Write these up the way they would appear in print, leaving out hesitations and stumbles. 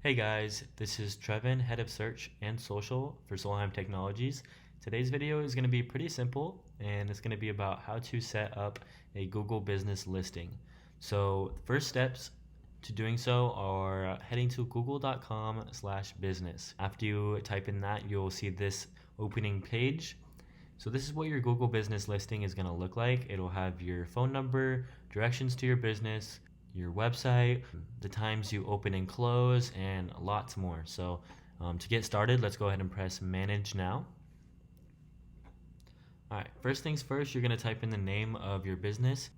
Hey guys, this is Trevin, Head of Search and Social for Solheim Technologies. Today's video is going to be pretty simple and it's going to be about how to set up a Google business listing. So first steps to doing so are heading to google.com/business. After you type in that, you'll see this opening page. So this is what your Google business listing is going to look like. It'll have your phone number, directions to your business, your website, the times you open and close, and lots more. So to get started, let's go ahead and press manage now. All right, first things first, you're going to type in the name of your business.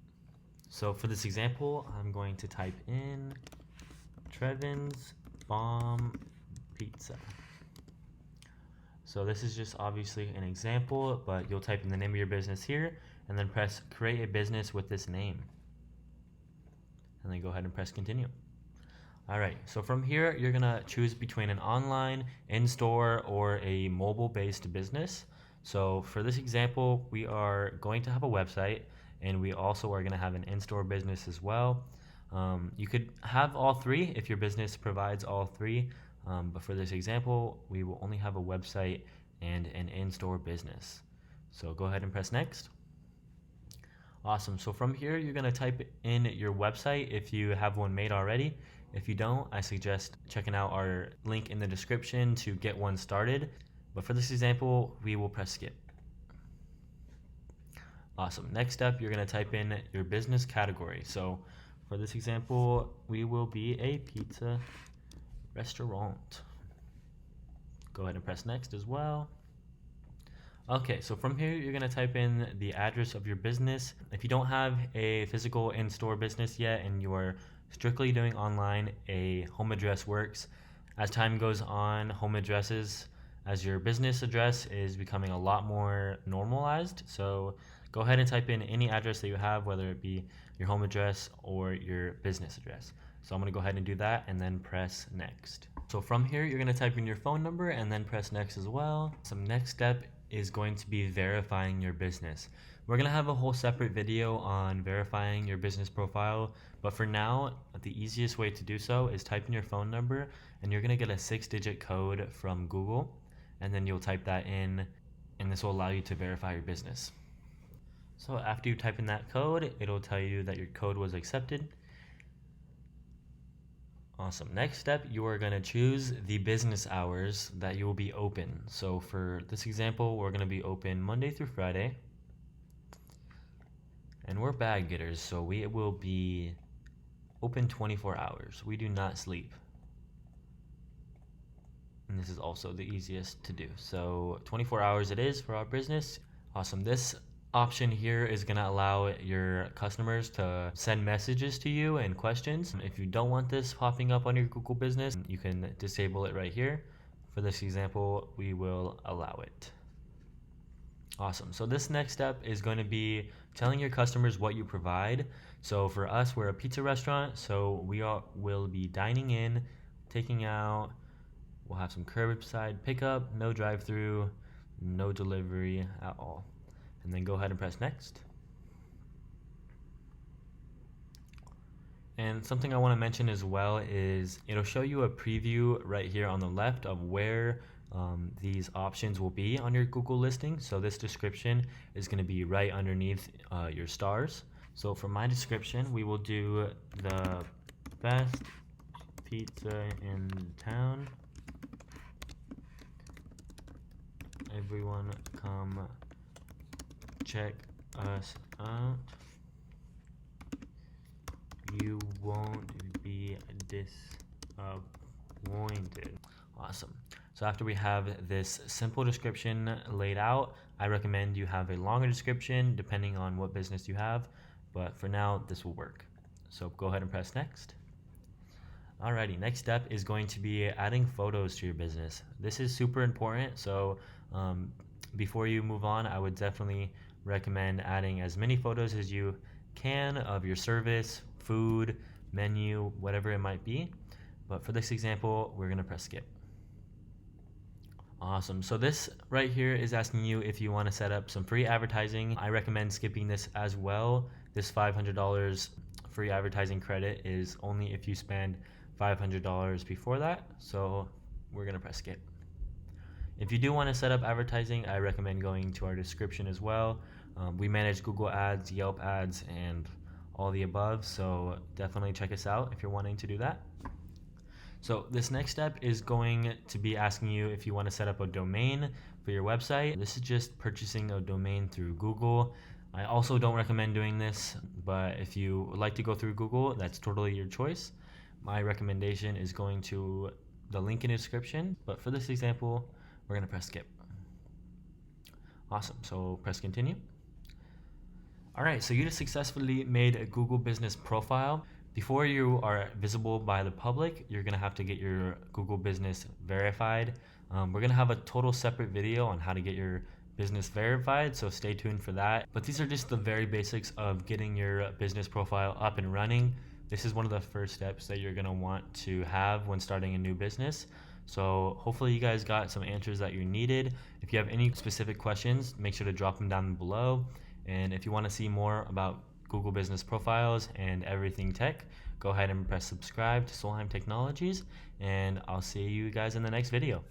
So for this example, I'm going to type in Trevin's Bomb Pizza. So this is just obviously an example, but you'll type in the name of your business here and then press create a business with this name. And then go ahead and press continue. All right, so from here, you're gonna choose between an online, in-store, or a mobile-based business. So for this example, we are going to have a website and we also are gonna have an in-store business as well. You could have all three if your business provides all three, but for this example, we will only have a website and an in-store business. So go ahead and press next. Awesome. So from here, you're going to type in your website if you have one made already. If you don't, I suggest checking out our link in the description to get one started. But for this example, we will press skip. Awesome. Next up, you're going to type in your business category. So for this example, we will be a pizza restaurant. Go ahead and press next as well. Okay, so from here, you're gonna type in the address of your business. If you don't have a physical in-store business yet and you are strictly doing online, a home address works. As time goes on, home addresses as your business address is becoming a lot more normalized. So go ahead and type in any address that you have, whether it be your home address or your business address. So I'm gonna go ahead and do that and then press next. So from here, you're gonna type in your phone number and then press next as well. Some next step is going to be verifying your business. We're gonna have a whole separate video on verifying your business profile, but for now, the easiest way to do so is type in your phone number and you're gonna get a 6-digit code from Google, and then you'll type that in and this will allow you to verify your business. So after you type in that code, it'll tell you that your code was accepted. Awesome. Next step, you are going to choose the business hours that you will be open. So for this example, we're going to be open Monday through Friday. And we're bag getters, so we will be open 24 hours. We do not sleep. And this is also the easiest to do. So 24 hours it is for our business. Awesome. This option here is going to allow your customers to send messages to you and questions. If you don't want this popping up on your Google business, you can disable it right here. For this example, we will allow it. Awesome. So this next step is going to be telling your customers what you provide. So for us, we're a pizza restaurant, so will be dining in, taking out. We'll have some curbside pickup, no drive-through, no delivery at all. And then go ahead and press next. And something I want to mention as well is it'll show you a preview right here on the left of where these options will be on your Google listing. So this description is going to be right underneath your stars. So for my description, we will do the best pizza in town. Everyone come check us out. You won't be disappointed. Awesome. So after we have this simple description laid out, I recommend you have a longer description depending on what business you have, but for now this will work. So go ahead and press next. Alrighty, next step is going to be adding photos to your business. This is super important, so before you move on, I would definitely recommend adding as many photos as you can of your service, food, menu, whatever it might be. But for this example, we're going to press skip. Awesome. So this right here is asking you if you want to set up some free advertising. I recommend skipping this as well. This $500 free advertising credit is only if you spend $500 before that, so we're gonna press skip. If you do want to set up advertising, I recommend going to our description as well. We manage Google Ads, Yelp Ads, and all the above, so definitely check us out if you're wanting to do that. So this next step is going to be asking you if you want to set up a domain for your website. This is just purchasing a domain through Google. I also don't recommend doing this, but if you would like to go through Google, that's totally your choice. My recommendation is going to the link in the description, but for this example, we're going to press skip. Awesome, so press continue. All right, so you just successfully made a Google business profile. Before you are visible by the public, you're gonna have to get your Google business verified. We're gonna have a total separate video on how to get your business verified, so stay tuned for that. But these are just the very basics of getting your business profile up and running. This is one of the first steps that you're gonna want to have when starting a new business. So hopefully you guys got some answers that you needed. If you have any specific questions, make sure to drop them down below. And if you want to see more about Google business profiles and everything tech, go ahead and press subscribe to Solheim Technologies, and I'll see you guys in the next video.